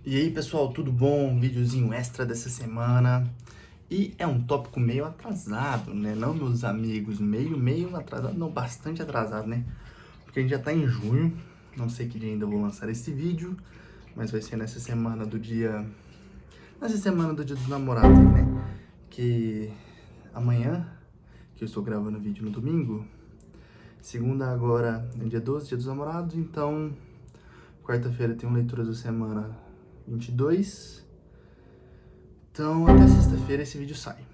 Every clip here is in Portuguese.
E aí pessoal, tudo bom? Um videozinho extra dessa semana. E é um tópico meio atrasado, né? Não, meus amigos, meio atrasado, não, bastante atrasado, né? Porque a gente já tá em junho, não sei que dia ainda vou lançar esse vídeo, mas vai ser nessa semana do dia... Nessa semana do Dia dos Namorados, né? Que amanhã, que eu estou gravando o vídeo no domingo, segunda agora é dia 12, Dia dos Namorados, então quarta-feira tem uma leitura da semana 22. Então, até sexta-feira esse vídeo sai.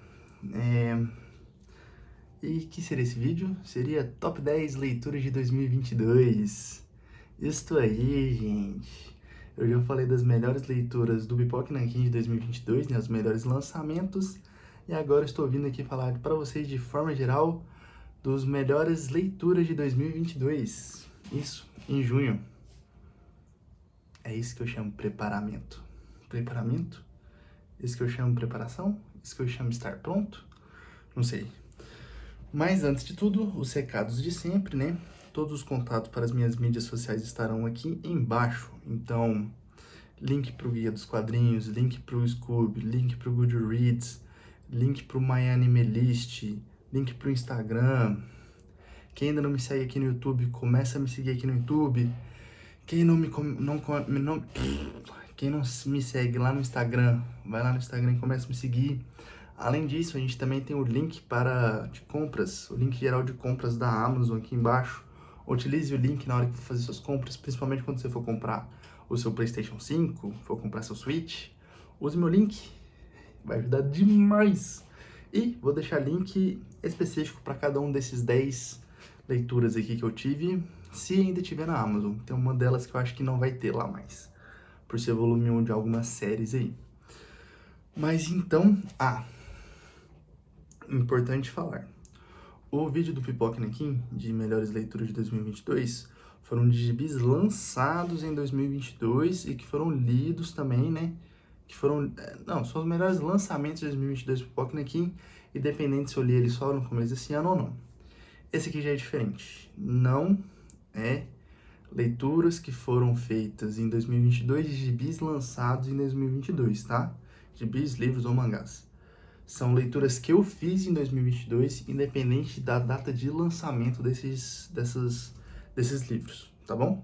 E que seria esse vídeo? Seria Top 10 Leituras de 2022. Isto aí, gente. Eu já falei das melhores leituras do Pipoca Nanquim de 2022, né? Os melhores lançamentos. E agora estou vindo aqui falar para vocês, de forma geral, dos melhores leituras de 2022. Isso, em junho. É isso que eu chamo preparamento. Preparamento? Isso que eu chamo preparação? Isso que eu chamo estar pronto? Não sei. Mas antes de tudo, os recados de sempre, né? Todos os contatos para as minhas mídias sociais estarão aqui embaixo. Então, link para o Guia dos Quadrinhos, link para o Scoob, link para o Goodreads, link para o My Anime List, link para o Instagram. Quem ainda não me segue aqui no YouTube, começa a me seguir aqui no YouTube. Quem não me segue lá no Instagram, vai lá no Instagram e começa a me seguir. Além disso, a gente também tem o link de compras, o link geral de compras da Amazon aqui embaixo. Utilize o link na hora que for fazer suas compras, principalmente quando você for comprar o seu PlayStation 5, for comprar seu Switch. Use meu link, vai ajudar demais. E vou deixar link específico para cada um desses 10 leituras aqui que eu tive, se ainda tiver na Amazon. Tem uma delas que eu acho que não vai ter lá mais, por ser volume 1 de algumas séries aí. Mas então, importante falar. O vídeo do Pipoca Nanquim, de melhores leituras de 2022, foram de gibis lançados em 2022 e que foram lidos também, né? Que foram, não, são os melhores lançamentos de 2022 do Pipoca Nanquim, independente se eu li ele só no começo desse ano ou não. Esse aqui já é diferente. Não é leituras que foram feitas em 2022 de gibis lançados em 2022, tá? Gibis, livros ou mangás. São leituras que eu fiz em 2022, independente da data de lançamento desses livros, tá bom?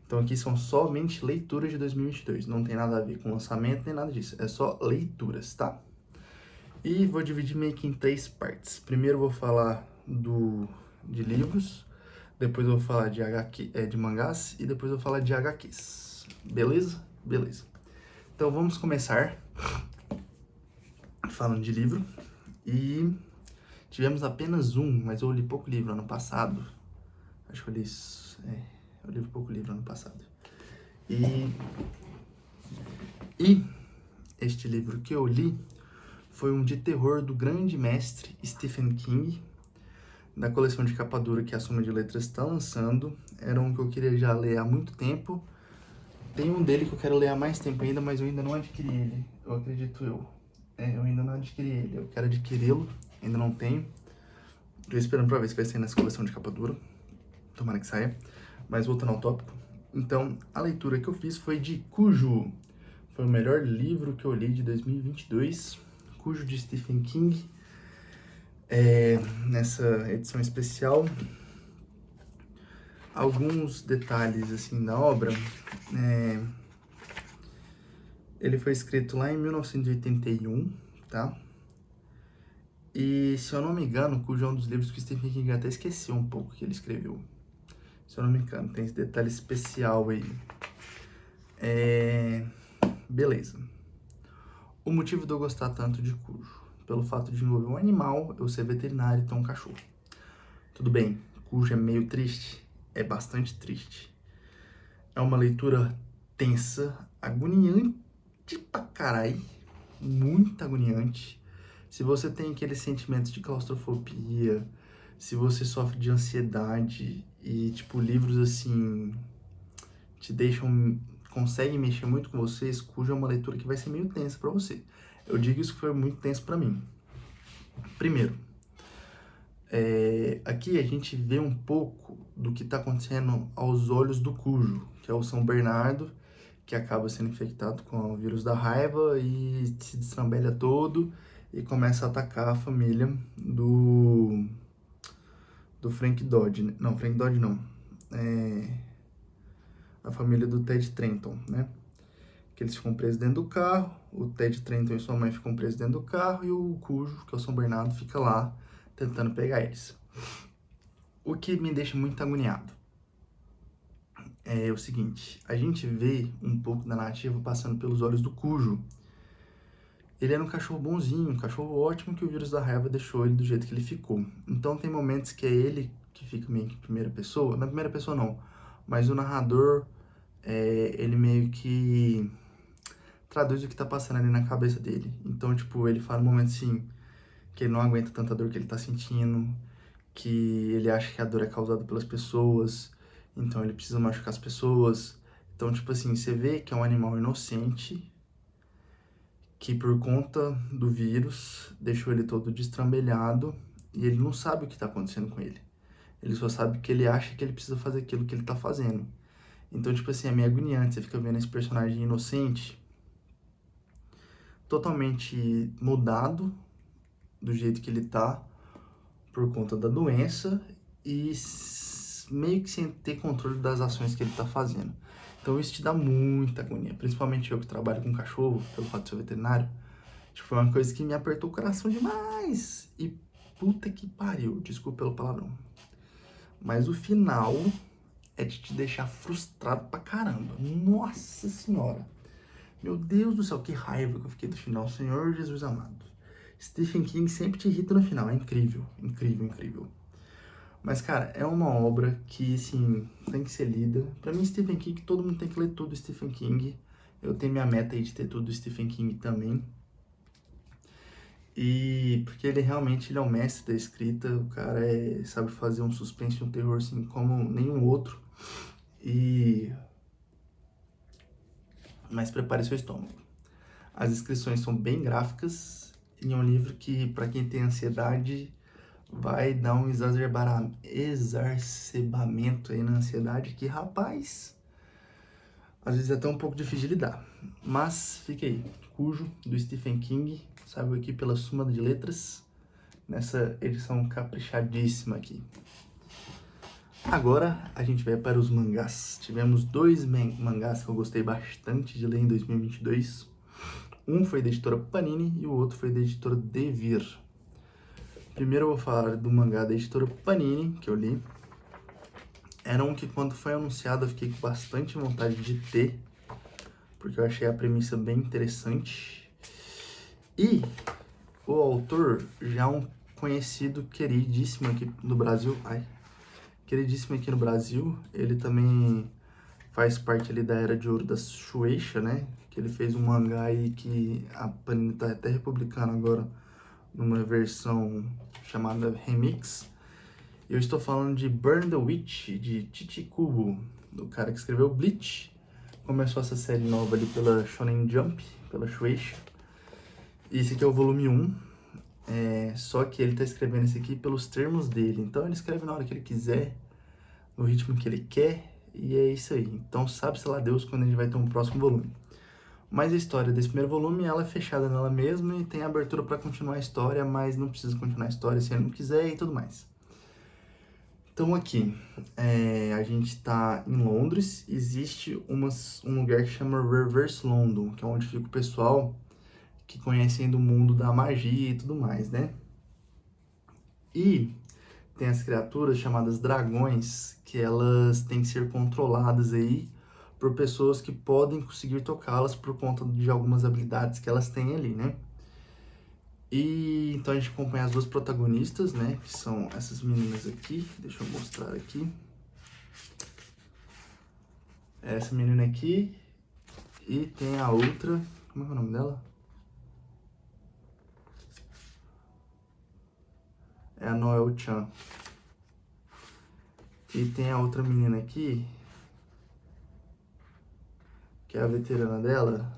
Então aqui são somente leituras de 2022, não tem nada a ver com lançamento nem nada disso, é só leituras, tá? E vou dividir meio que em 3 partes. Primeiro eu vou falar de livros, depois eu vou falar de de mangás e depois eu vou falar de HQs. Beleza? Beleza. Então vamos começar falando de livro. E tivemos apenas um, mas eu li pouco livro ano passado. Acho que eu li isso. Eu li pouco livro ano passado. E este livro que eu li foi um de terror do grande mestre Stephen King, da coleção de capa dura que a Soma de Letras está lançando. Era um que eu queria já ler há muito tempo. Tem um dele que eu quero ler há mais tempo ainda, mas eu ainda não adquiri ele, eu acredito eu. Eu ainda não adquiri ele, eu quero adquiri-lo, ainda não tenho. Tô esperando pra ver se vai sair nessa coleção de capa dura. Tomara que saia. Mas voltando ao tópico. Então, a leitura que eu fiz foi de Cujo. Foi o melhor livro que eu li de 2022. Cujo, de Stephen King. Nessa edição especial, alguns detalhes assim da obra. Ele foi escrito lá em 1981, tá? E, se eu não me engano, Cujo é um dos livros que o Stephen King até esqueceu um pouco que ele escreveu. Se eu não me engano, tem esse detalhe especial aí. Beleza. O motivo de eu gostar tanto de Cujo, pelo fato de envolver um animal, eu ser veterinário e ter um cachorro. Tudo bem, Cujo é meio triste, é bastante triste. É uma leitura tensa, agoniante pra caralho, muito agoniante. Se você tem aqueles sentimentos de claustrofobia, se você sofre de ansiedade e, tipo, livros assim conseguem mexer muito com vocês, Cujo é uma leitura que vai ser meio tensa pra você. Eu digo isso que foi muito tenso pra mim. Primeiro, aqui a gente vê um pouco do que tá acontecendo aos olhos do Cujo, que é o São Bernardo, que acaba sendo infectado com o vírus da raiva e se destrambelha todo e começa a atacar a família do Frank Dodge, né? Não, Frank Dodge não. A família do Ted Trenton, né? Que eles ficam presos dentro do carro, o Ted Trenton e sua mãe ficam presos dentro do carro e o Cujo, que é o São Bernardo, fica lá tentando pegar eles. O que me deixa muito agoniado é o seguinte, a gente vê um pouco da narrativa passando pelos olhos do Cujo. Ele era um cachorro bonzinho, um cachorro ótimo que o vírus da raiva deixou ele do jeito que ele ficou. Então tem momentos que é ele que fica meio que em primeira pessoa, na primeira pessoa não, mas o narrador, ele meio que traduz o que tá passando ali na cabeça dele. Então, tipo, ele fala um momento assim, que ele não aguenta tanta dor que ele tá sentindo, que ele acha que a dor é causada pelas pessoas, então ele precisa machucar as pessoas. Então, tipo assim, você vê que é um animal inocente, que por conta do vírus deixou ele todo destrambelhado e ele não sabe o que tá acontecendo com ele. Ele só sabe que ele acha que ele precisa fazer aquilo que ele tá fazendo. Então, tipo assim, é meio agoniante, você fica vendo esse personagem inocente, totalmente mudado do jeito que ele tá por conta da doença e meio que sem ter controle das ações que ele tá fazendo. Então isso te dá muita agonia, principalmente eu que trabalho com cachorro, pelo fato de ser veterinário. Tipo, foi uma coisa que me apertou o coração demais. E puta que pariu, desculpa pelo palavrão. Mas o final é de te deixar frustrado pra caramba. Nossa senhora. Meu Deus do céu, que raiva que eu fiquei do final. Senhor Jesus amado. Stephen King sempre te irrita no final. É incrível, incrível, incrível. Mas, cara, é uma obra que, assim, tem que ser lida. Pra mim, Stephen King, todo mundo tem que ler tudo Stephen King. Eu tenho minha meta aí de ter tudo Stephen King também. E porque ele realmente ele é um mestre da escrita, o cara sabe fazer um suspense e um terror assim como nenhum outro. Mas prepare seu estômago. As descrições são bem gráficas e é um livro que, para quem tem ansiedade, vai dar um exacerbamento aí na ansiedade que, rapaz, às vezes é até um pouco difícil de lidar. Mas fica aí, Cujo, do Stephen King, saiu aqui pela Suma de Letras, nessa edição caprichadíssima aqui. Agora a gente vai para os mangás. Tivemos dois mangás que eu gostei bastante de ler em 2022. Um foi da editora Panini e o outro foi da editora Devir. Primeiro eu vou falar do mangá da editora Panini, que eu li. Era um que quando foi anunciado eu fiquei com bastante vontade de ter, porque eu achei a premissa bem interessante. E o autor já é um conhecido, queridíssimo aqui no Brasil. Queridíssimo aqui no Brasil. Ele também faz parte ali da Era de Ouro da Shueisha, né? Que ele fez um mangá aí que a Panini tá até republicando agora numa versão chamada Remix. Eu estou falando de Burn the Witch, de Chichi Kubo, do cara que escreveu Bleach. Começou essa série nova ali pela Shonen Jump, pela Shueisha. E esse aqui é o volume 1. Só que ele tá escrevendo esse aqui pelos termos dele. Então ele escreve na hora que ele quiser, no ritmo que ele quer, e é isso aí. Então sabe-se lá Deus quando a gente vai ter um próximo volume. Mas a história desse primeiro volume, ela é fechada nela mesma e tem abertura para continuar a história, mas não precisa continuar a história se ele não quiser e tudo mais. Então aqui, a gente tá em Londres, existe um lugar que chama Reverse London, que é onde fica o pessoal que conhecem do mundo da magia e tudo mais, né? E tem as criaturas chamadas dragões, que elas têm que ser controladas aí por pessoas que podem conseguir tocá-las por conta de algumas habilidades que elas têm ali, né? E então a gente acompanha as duas protagonistas, né? Que são essas meninas aqui. Deixa eu mostrar aqui. Essa menina aqui. E tem a outra. Como é o nome dela? É a Noel Chan. E tem a outra menina aqui, que é a veterana dela.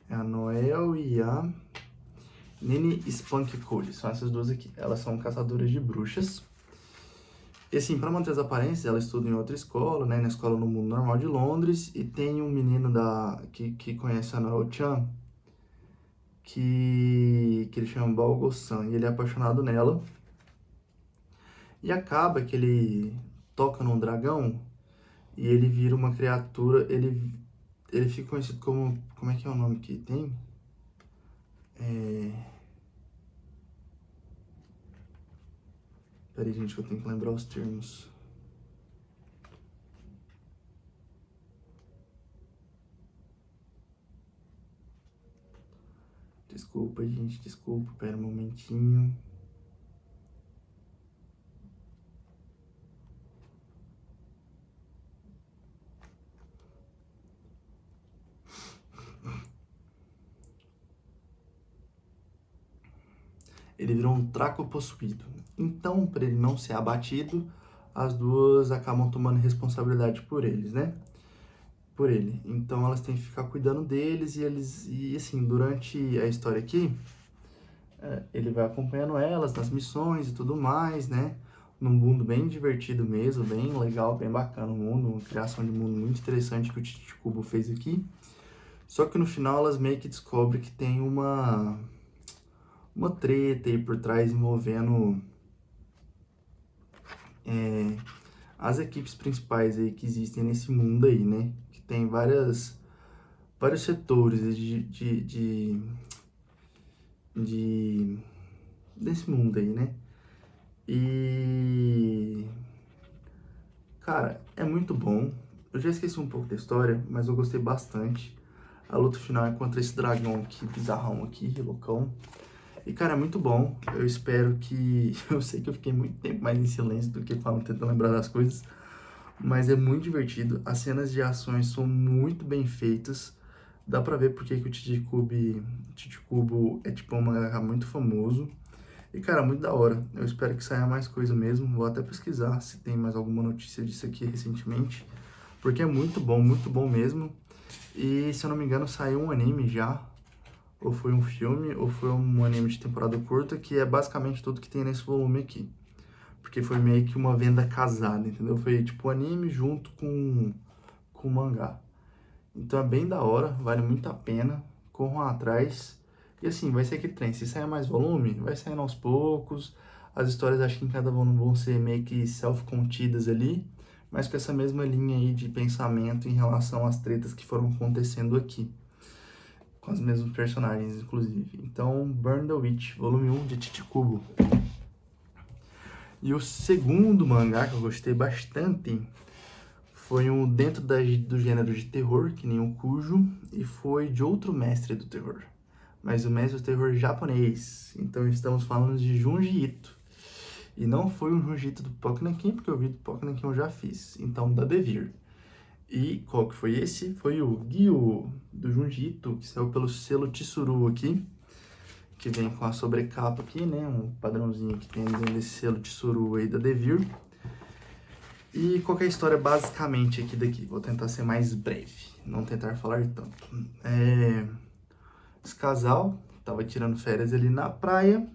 É a Noel e a Nene Spunk Cole, são essas duas aqui. Elas são caçadoras de bruxas. E assim, pra manter as aparências, ela estuda em outra escola, né? Na escola no mundo normal de Londres. E tem um menino que conhece a Noel Chan, que ele chama Balgo-san, e ele é apaixonado nela. E acaba que ele toca num dragão e ele vira uma criatura, ele fica conhecido como é que é o nome que tem? Peraí, gente, que eu tenho que lembrar os termos. Desculpa, gente, desculpa, pera um momentinho. Ele virou um traco possuído. Então, para ele não ser abatido, as duas acabam tomando responsabilidade por eles, né? Por ele. Então elas têm que ficar cuidando deles e assim, durante a história aqui, ele vai acompanhando elas nas missões e tudo mais, né? Num mundo bem divertido mesmo, bem legal, bem bacana o mundo, uma criação de mundo muito interessante que o Tite Kubo fez aqui. Só que no final elas meio que descobrem que tem uma treta aí por trás envolvendo as equipes principais aí que existem nesse mundo aí, né? Que tem vários setores desse mundo aí, né? E cara, é muito bom. Eu já esqueci um pouco da história, mas eu gostei bastante. A luta final é contra esse dragão aqui, bizarrão aqui, loucão. E, cara, é muito bom. Eu espero que... Eu sei que eu fiquei muito tempo mais em silêncio do que falando, tentando lembrar das coisas. Mas é muito divertido. As cenas de ações são muito bem feitas. Dá pra ver porque que o Tite Kubo é, tipo, um mangaka muito famoso. E, cara, muito da hora. Eu espero que saia mais coisa mesmo. Vou até pesquisar se tem mais alguma notícia disso aqui recentemente. Porque é muito bom mesmo. E, se eu não me engano, saiu um anime já. Ou foi um filme, ou foi um anime de temporada curta, que é basicamente tudo que tem nesse volume aqui. Porque foi meio que uma venda casada, entendeu? Foi tipo anime junto com o mangá. Então é bem da hora, vale muito a pena. Corram atrás. E assim, vai ser aquele trem. Se sair mais volume, vai saindo aos poucos. As histórias acho que em cada volume vão ser meio que self-contidas ali. Mas com essa mesma linha aí de pensamento em relação às tretas que foram acontecendo aqui. Com os mesmos personagens, inclusive. Então, Burn the Witch, volume 1 de Tite Kubo. E o segundo mangá que eu gostei bastante foi um dentro do gênero de terror, que nem o Cujo, e foi de outro mestre do terror. Mas o mestre do terror japonês. Então estamos falando de Junji Ito. E não foi o Junji Ito do Pokkenkin, porque o vídeo do Pokkenkin eu já fiz. Então, da Devir. E qual que foi esse? Foi o Gyu, do Junji Ito, que saiu pelo selo Tsuru aqui. Que vem com a sobrecapa aqui, né? Um padrãozinho que tem dentro desse selo Tsuru aí da Devir. E qual que é a história basicamente aqui daqui? Vou tentar ser mais breve, não tentar falar tanto. Esse casal tava tirando férias ali na praia,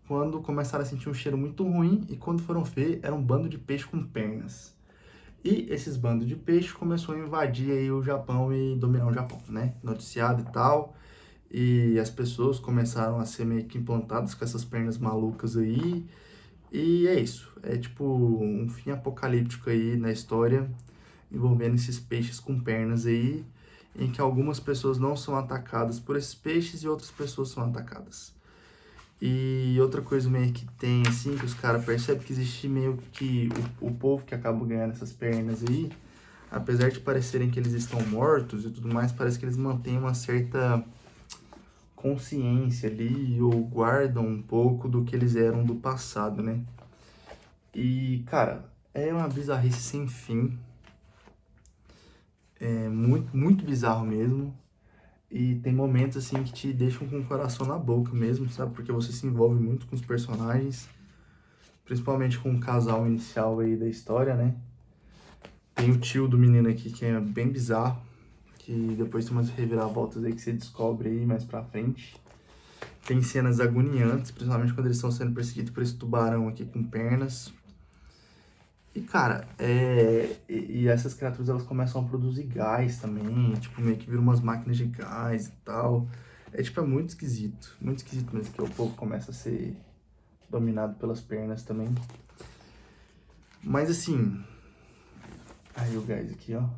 quando começaram a sentir um cheiro muito ruim, e quando foram ver, era um bando de peixe com pernas. E esses bandos de peixe começou a invadir aí o Japão e dominar o Japão, né? Noticiado e tal. E as pessoas começaram a ser meio que implantadas com essas pernas malucas aí. E é isso. É tipo um fim apocalíptico aí na história, envolvendo esses peixes com pernas aí, em que algumas pessoas não são atacadas por esses peixes e outras pessoas são atacadas. E outra coisa meio que tem, assim, que os caras percebem que existe meio que o povo que acaba ganhando essas pernas aí, apesar de parecerem que eles estão mortos e tudo mais, parece que eles mantêm uma certa consciência ali, ou guardam um pouco do que eles eram do passado, né? E, cara, é uma bizarrice sem fim. É muito bizarro mesmo. E tem momentos, assim, que te deixam com o coração na boca mesmo, sabe? Porque você se envolve muito com os personagens. Principalmente com o casal inicial aí da história, né? Tem o tio do menino aqui que é bem bizarro. Que depois tem umas reviravoltas aí que você descobre aí mais pra frente. Tem cenas agoniantes, principalmente quando eles estão sendo perseguidos por esse tubarão aqui com pernas. E, cara, e essas criaturas, elas começam a produzir gás também, tipo, meio que viram umas máquinas de gás e tal. Tipo, é muito esquisito mesmo, que o povo começa a ser dominado pelas pernas também. Mas, assim, aí o gás aqui, ó.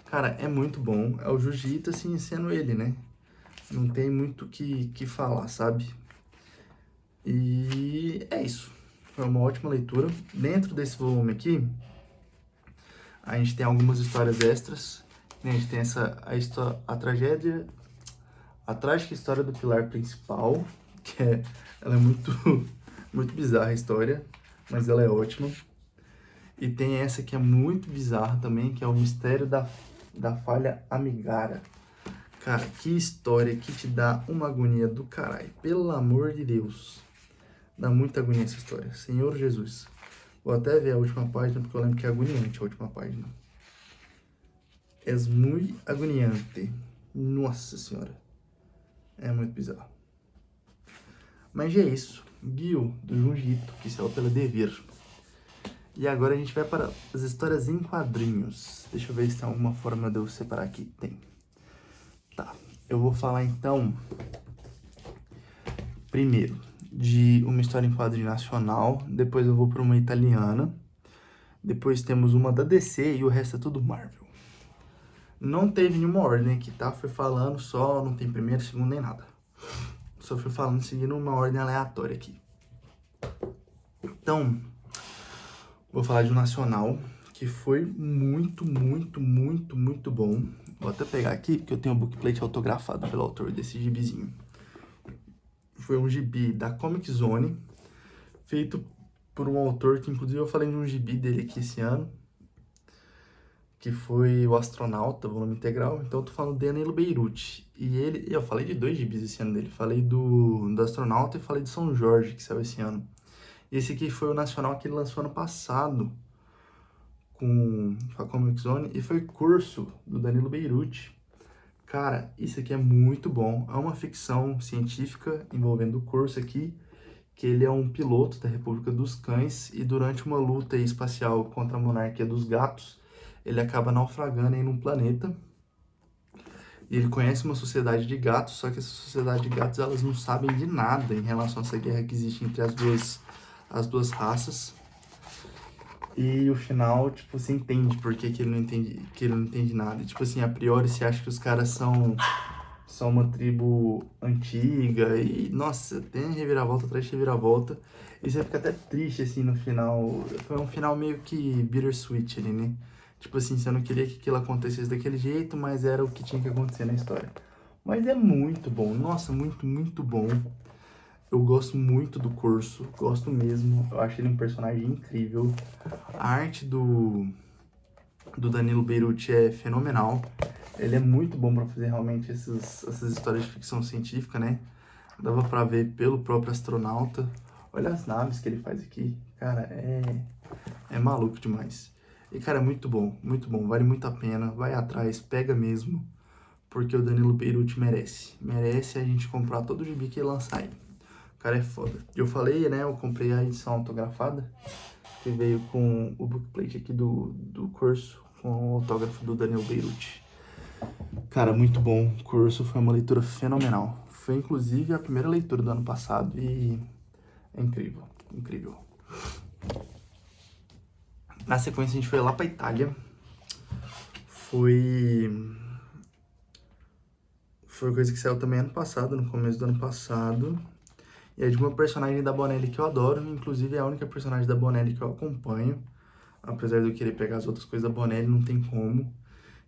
Cara, é muito bom, é o Jiu-Jitsu, assim, sendo ele, né? Não tem muito o que falar, sabe? E é isso. Foi uma ótima leitura. Dentro desse volume aqui, a gente tem algumas histórias extras. A gente tem a tragédia, a trágica história do pilar principal, ela é muito, muito bizarra a história, mas ela é ótima. E tem essa que é muito bizarra também, que é o mistério da falha Amigara. Cara, que história que te dá uma agonia do caralho. Pelo amor de Deus. Dá muita agonia essa história. Senhor Jesus. Vou até ver a última página, porque eu lembro que é agoniante a última página. É muito agoniante. Nossa senhora. É muito bizarro. Mas já é isso. Guio, do Junji Ito, que saiu pela Devir. E agora a gente vai para as histórias em quadrinhos. Deixa eu ver se tem alguma forma de eu separar aqui. Tem. Tá. Eu vou falar então, primeiro, de uma história em quadrinho nacional. Depois eu vou para uma italiana. Depois temos uma da DC e o resto é tudo Marvel. Não teve nenhuma ordem aqui, tá? Fui falando só, não tem primeiro, segundo, nem nada. Só fui falando seguindo uma ordem aleatória aqui. Então, vou falar de um nacional que foi muito, muito, muito, muito bom. Vou até pegar aqui, porque eu tenho o bookplate autografado pelo autor desse gibizinho. Foi um gibi da Comic Zone, feito por um autor que, inclusive, eu falei de um gibi dele aqui esse ano, que foi o Astronauta, volume integral. Então eu tô falando de Danilo Beirute. E eu falei de 2 gibis esse ano dele. Falei do Astronauta e falei de São Jorge, que saiu esse ano. E esse aqui foi o nacional que ele lançou ano passado, com a Comic Zone, e foi Curso, do Danilo Beirute. Cara, isso aqui é muito bom. É uma ficção científica envolvendo o Curso aqui, que ele é um piloto da República dos Cães, e durante uma luta espacial contra a monarquia dos gatos, ele acaba naufragando em um planeta. E ele conhece uma sociedade de gatos, só que essa sociedade de gatos, elas não sabem de nada em relação a essa guerra que existe entre as duas raças. E o final, tipo, você entende por que ele não entende nada. E, tipo assim, a priori você acha que os caras são uma tribo antiga e, nossa, tem reviravolta atrás de reviravolta. E você fica até triste, assim, no final. Foi um final meio que bittersweet ali, né? Tipo assim, você não queria que aquilo acontecesse daquele jeito, mas era o que tinha que acontecer na história. Mas é muito bom, nossa, muito, muito bom. Eu gosto muito do Curso, gosto mesmo. Eu acho ele um personagem incrível. A arte do Danilo Beirute é fenomenal. Ele é muito bom pra fazer realmente essas histórias de ficção científica, né? Dava pra ver pelo próprio Astronauta. Olha as naves que ele faz aqui. Cara, é maluco demais. E, cara, é muito bom, vale muito a pena. Vai atrás, pega mesmo, porque o Danilo Beirute merece. Merece a gente comprar todo o gibi que ele lançar aí. O cara é foda. Eu falei, né, eu comprei a edição autografada, que veio com o bookplate aqui do curso, com o autógrafo do Danilo Beirute. Cara, muito bom. O curso foi uma leitura fenomenal. Foi, inclusive, a primeira leitura do ano passado e é incrível, incrível. Na sequência, a gente foi lá pra Itália. Foi coisa que saiu também ano passado, no começo do ano passado. E é de uma personagem da Bonelli que eu adoro. Inclusive, é a única personagem da Bonelli que eu acompanho. Apesar de eu querer pegar as outras coisas da Bonelli, não tem como.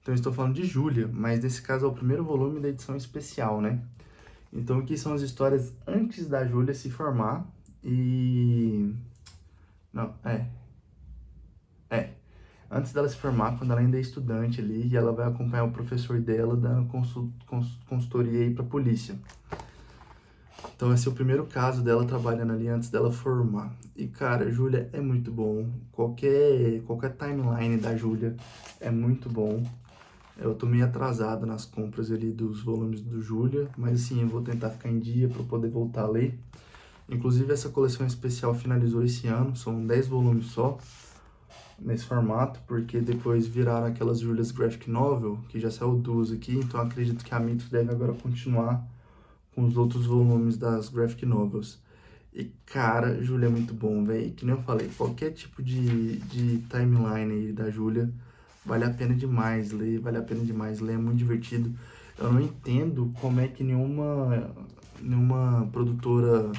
Então, eu estou falando de Júlia, mas nesse caso é o primeiro volume da edição especial, né? Então, aqui são as histórias antes da Júlia se formar e... Não, antes dela se formar, quando ela ainda é estudante ali, e ela vai acompanhar o professor dela dando consultoria aí pra polícia. Então esse é o primeiro caso dela trabalhando ali antes dela formar. E cara, Júlia é muito bom. Qualquer timeline da Júlia é muito bom. Eu tô meio atrasado nas compras ali dos volumes do Júlia, mas assim, eu vou tentar ficar em dia para poder voltar a ler. Inclusive, essa coleção especial finalizou esse ano, são 10 volumes só, nesse formato, porque depois viraram aquelas Julia's Graphic Novel, que já saiu duas aqui, então acredito que a Mitos deve agora continuar com os outros volumes das Graphic Novels. E, cara, Júlia é muito bom, velho. Que nem eu falei, qualquer tipo de timeline aí da Júlia vale a pena demais ler, vale a pena demais ler, é muito divertido. Eu não entendo como é que nenhuma produtora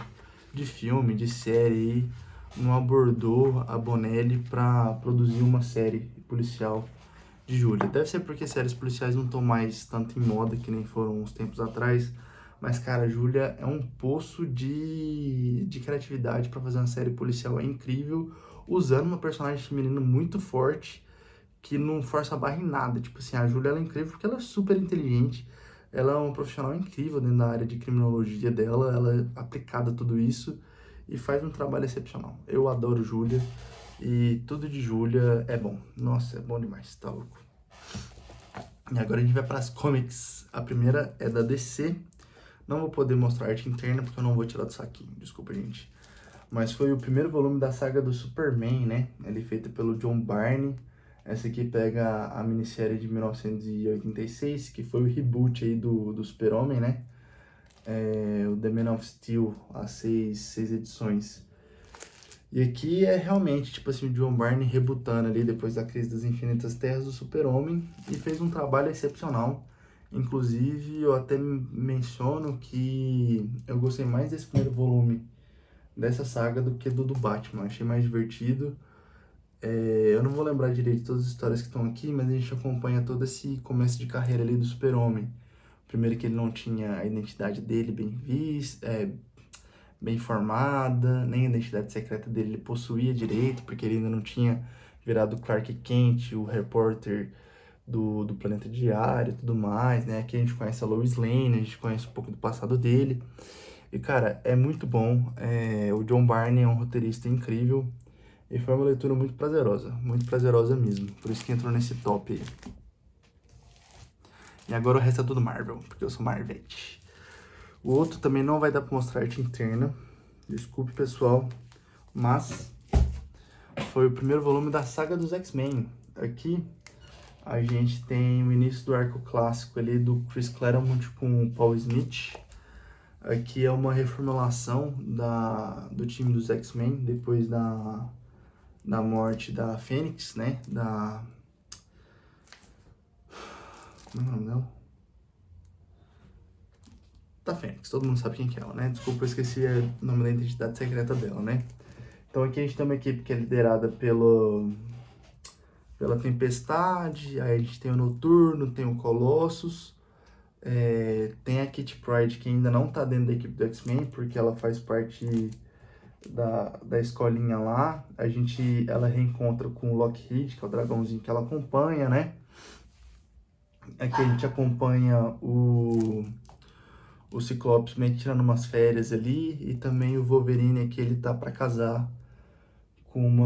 de filme, de série aí, não abordou a Bonelli pra produzir uma série policial de Júlia. Deve ser porque séries policiais não estão mais tanto em moda que nem foram uns tempos atrás. Mas, cara, Júlia é um poço de criatividade para fazer uma série policial. É incrível, usando uma personagem feminina muito forte, que não força a barra em nada. Tipo assim, a Júlia ela é incrível porque ela é super inteligente. Ela é uma profissional incrível dentro da área de criminologia dela. Ela é aplicada a tudo isso e faz um trabalho excepcional. Eu adoro Júlia e tudo de Júlia é bom. Nossa, é bom demais, tá louco. E agora a gente vai para as comics. A primeira é da DC. Não vou poder mostrar a arte interna porque eu não vou tirar do saquinho, desculpa, gente. Mas foi o primeiro volume da saga do Superman, né? Ele é feito pelo John Byrne. Essa aqui pega a minissérie de 1986, que foi o reboot aí do Super-Homem, né? O The Man of Steel, as seis edições. E aqui é realmente, tipo assim, o John Byrne rebutando ali depois da crise das Infinitas Terras do Super-Homem e fez um trabalho excepcional. Inclusive, eu até menciono que eu gostei mais desse primeiro volume dessa saga do que do Batman. Achei mais divertido. Eu não vou lembrar direito de todas as histórias que estão aqui, mas a gente acompanha todo esse começo de carreira ali do Super-Homem. Primeiro que ele não tinha a identidade dele bem vista, bem formada, nem a identidade secreta dele ele possuía direito, porque ele ainda não tinha virado Clark Kent, o repórter do Planeta Diário e tudo mais, né? Aqui a gente conhece a Lois Lane, a gente conhece um pouco do passado dele. E, cara, é muito bom. O John Byrne é um roteirista incrível e foi uma leitura muito prazerosa mesmo. Por isso que entrou nesse top aí. E agora o resto é tudo Marvel, porque eu sou Marvete. O outro também não vai dar pra mostrar arte interna, desculpe pessoal, mas foi o primeiro volume da saga dos X-Men. Aqui a gente tem o início do arco clássico ali do Chris Claremont com o Paul Smith. Aqui é uma reformulação do time dos X-Men depois da morte da Fênix, né? Como é o nome dela? Da Fênix, todo mundo sabe quem que é ela, né? Desculpa, eu esqueci o nome da identidade secreta dela, né? Então aqui a gente tem uma equipe que é liderada pela Tempestade, aí a gente tem o Noturno, tem o Colossus, tem a Kitty Pryde que ainda não tá dentro da equipe do X-Men, porque ela faz parte da escolinha lá. Ela reencontra com o Lockheed, que é o dragãozinho que ela acompanha, né? Aqui a gente acompanha o Ciclopes meio que tirando umas férias ali, e também o Wolverine aqui, ele tá pra casar com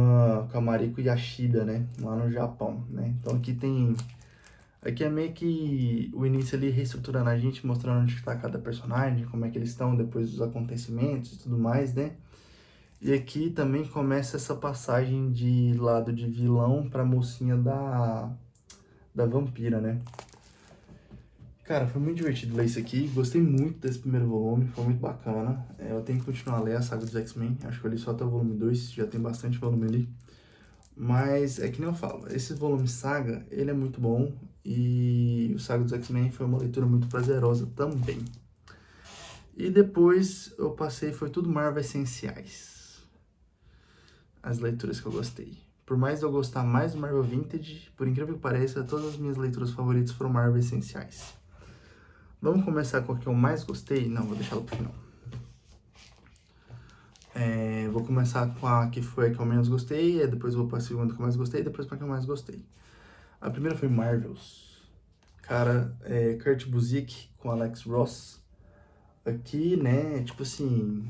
a Mariko Yashida, né? Lá no Japão, né? Então aqui é meio que o início ali reestruturando a gente, mostrando onde está cada personagem, como é que eles estão depois dos acontecimentos e tudo mais, né? E aqui também começa essa passagem de lado de vilão pra mocinha da vampira, né? Cara, foi muito divertido ler isso aqui, gostei muito desse primeiro volume, foi muito bacana. Eu tenho que continuar a ler a saga dos X-Men, acho que eu li só até o volume 2, já tem bastante volume ali. Mas é que nem eu falo, esse volume saga, ele é muito bom e o Saga dos X-Men foi uma leitura muito prazerosa também. E depois eu passei, foi tudo Marvel Essenciais. As leituras que eu gostei. Por mais eu gostar mais do Marvel Vintage, por incrível que pareça, todas as minhas leituras favoritas foram Marvel Essenciais. Vamos começar com a que eu mais gostei? Não, vou deixá-la pro final. Vou começar com a que foi a que eu menos gostei, depois vou pra segunda que eu mais gostei, depois pra que eu mais gostei. A primeira foi Marvels. Cara, Kurt Busiek com Alex Ross. Aqui, né, tipo assim,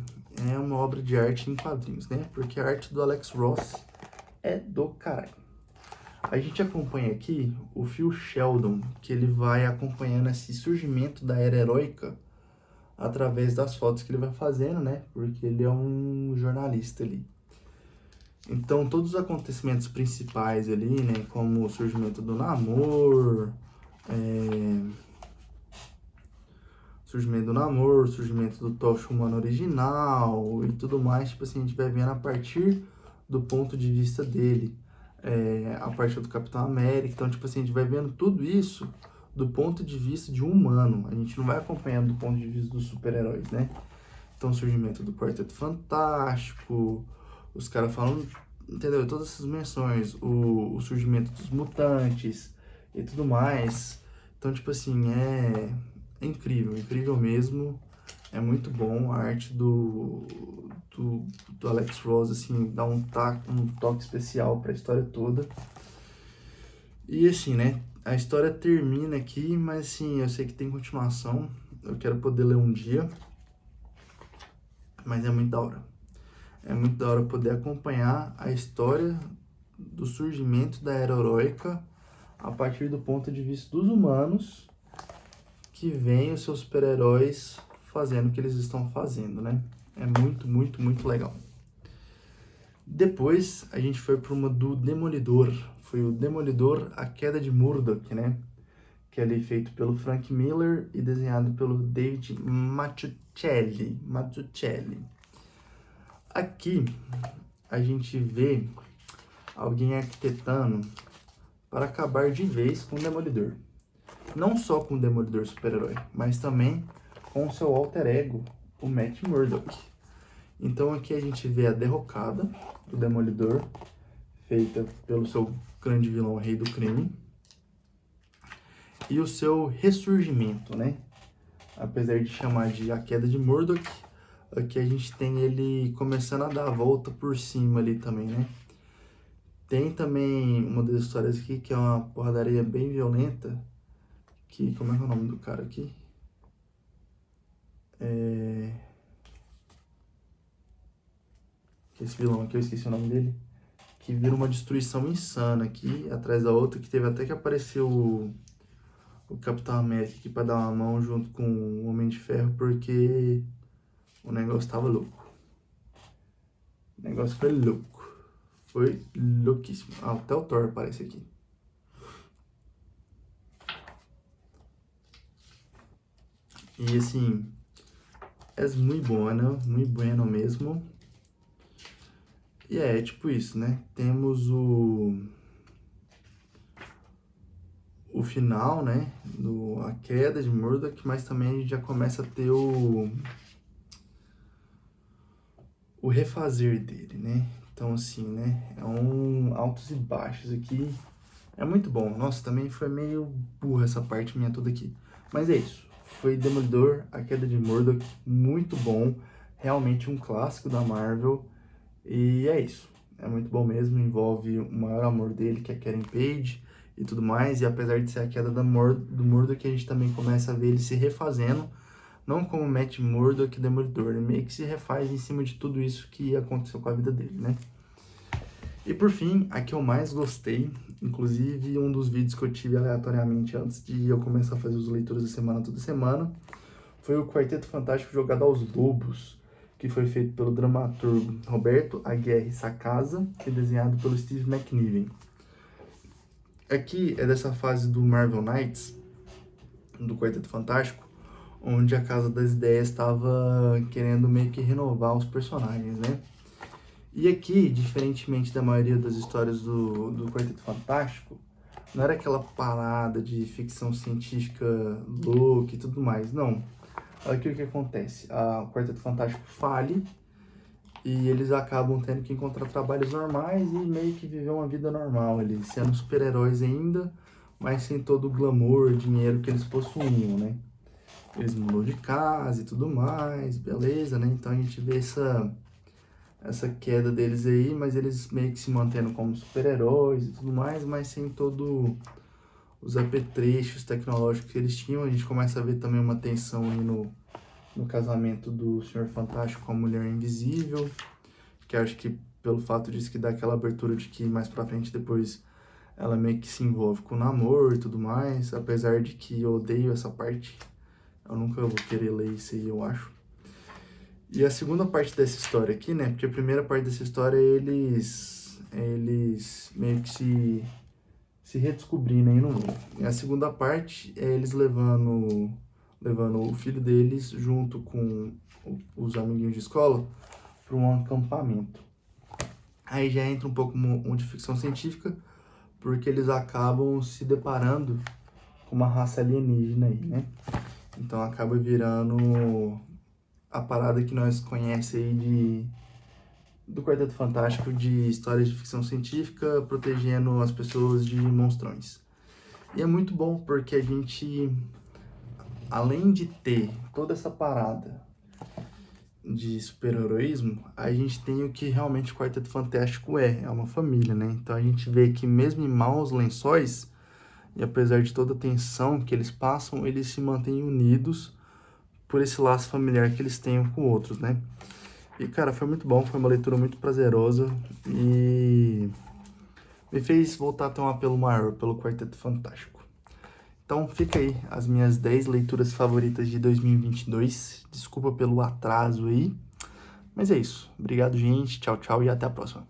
é uma obra de arte em quadrinhos, né? Porque a arte do Alex Ross é do caralho. A gente acompanha aqui o Phil Sheldon, que ele vai acompanhando esse surgimento da era heróica através das fotos que ele vai fazendo, né? Porque ele é um jornalista ali. Então, todos os acontecimentos principais ali, né? Como o surgimento do Namor, surgimento do Tocha Humano original e tudo mais, tipo assim, a gente vai vendo a partir do ponto de vista dele, a partir do Capitão América. Então, tipo assim, a gente vai vendo tudo isso do ponto de vista de um humano. A gente não vai acompanhando do ponto de vista dos super-heróis, né? Então, o surgimento do Quarteto Fantástico, os caras falam, entendeu? Todas essas menções, o surgimento dos mutantes e tudo mais. Então, tipo assim, é incrível, incrível mesmo. É muito bom a arte do Alex Ross, assim, dá um toque especial para a história toda. E assim, né, a história termina aqui, mas assim, eu sei que tem continuação, eu quero poder ler um dia, mas é muito da hora. É muito da hora poder acompanhar a história do surgimento da era heróica a partir do ponto de vista dos humanos que veem os seus super-heróis fazendo o que eles estão fazendo, né? É muito, muito, muito legal. Depois a gente foi para uma do Demolidor. Foi o Demolidor, A Queda de Murdoch, né? Que é ali feito pelo Frank Miller e desenhado pelo David Mazzucchelli. Aqui a gente vê alguém arquitetando para acabar de vez com o Demolidor. Não só com o Demolidor super-herói, mas também com o seu alter ego, o Matt Murdock. Então aqui a gente vê a derrocada do Demolidor, feita pelo seu grande vilão, o Rei do Crime, e o seu ressurgimento, né? Apesar de chamar de A Queda de Murdoch, aqui a gente tem ele começando a dar a volta por cima ali também, né? Tem também uma das histórias aqui que é uma porradaria bem violenta, que, como é que é o nome do cara aqui? Que esse vilão aqui, eu esqueci o nome dele. Que vira uma destruição insana aqui, atrás da outra, que teve até que aparecer o Capitão América aqui pra dar uma mão junto com o Homem de Ferro, porque o negócio tava louco. O negócio foi louco. Foi louquíssimo. Ah, até o Thor aparece aqui. E assim, é muito bueno mesmo. E é tipo isso, né? Temos o final, né? A queda de Murdoch, mas também a gente já começa a ter o refazer dele, né? Então, assim, né? É um altos e baixos aqui. É muito bom. Nossa, também foi meio burra essa parte minha toda aqui. Mas é isso. Foi Demolidor, A Queda de Murdoch. Muito bom. Realmente um clássico da Marvel. E é isso. É muito bom mesmo. Envolve o maior amor dele, que é a Karen Page e tudo mais. E apesar de ser a queda do Murdoch, a gente também começa a ver ele se refazendo. Não como Matt Murdock, Demolidor. Ele meio que se refaz em cima de tudo isso que aconteceu com a vida dele, né? E por fim, a que eu mais gostei, inclusive um dos vídeos que eu tive aleatoriamente antes de eu começar a fazer as leituras da semana toda semana, foi o Quarteto Fantástico Jogado aos Lobos, que foi feito pelo dramaturgo Roberto Aguirre Sacasa e desenhado pelo Steve McNiven. Aqui é dessa fase do Marvel Knights, do Quarteto Fantástico, onde a Casa das Ideias estava querendo meio que renovar os personagens, né? E aqui, diferentemente da maioria das histórias do Quarteto Fantástico, não era aquela parada de ficção científica louca e tudo mais, não. Aqui o que acontece? O Quarteto Fantástico fale e eles acabam tendo que encontrar trabalhos normais e meio que viver uma vida normal ali, sendo super-heróis ainda, mas sem todo o glamour, dinheiro que eles possuíam, né? Eles mudam de casa e tudo mais, beleza, né? Então a gente vê essa queda deles aí, mas eles meio que se mantendo como super-heróis e tudo mais, mas sem todo os apetrechos tecnológicos que eles tinham. A gente começa a ver também uma tensão aí no casamento do Senhor Fantástico com a Mulher Invisível, que acho que pelo fato disso que dá aquela abertura de que mais pra frente depois ela meio que se envolve com o namoro e tudo mais, apesar de que eu odeio essa parte. Eu nunca vou querer ler isso aí, eu acho. E a segunda parte dessa história aqui, né? Porque a primeira parte dessa história é eles meio que se redescobrindo aí no mundo. E a segunda parte é eles levando o filho deles junto com os amiguinhos de escola para um acampamento. Aí já entra um pouco um de ficção científica, porque eles acabam se deparando com uma raça alienígena aí, né? Então acaba virando a parada que nós conhecemos aí do Quarteto Fantástico, de histórias de ficção científica protegendo as pessoas de monstrões. E é muito bom porque a gente, além de ter toda essa parada de super-heroísmo, a gente tem o que realmente o Quarteto Fantástico é uma família, né? Então a gente vê que mesmo em maus lençóis, e apesar de toda a tensão que eles passam, eles se mantêm unidos por esse laço familiar que eles têm um com outros, né? E, cara, foi muito bom, foi uma leitura muito prazerosa e me fez voltar a ter um apelo maior pelo Quarteto Fantástico. Então, fica aí as minhas 10 leituras favoritas de 2022. Desculpa pelo atraso aí, mas é isso. Obrigado, gente. Tchau, tchau e até a próxima.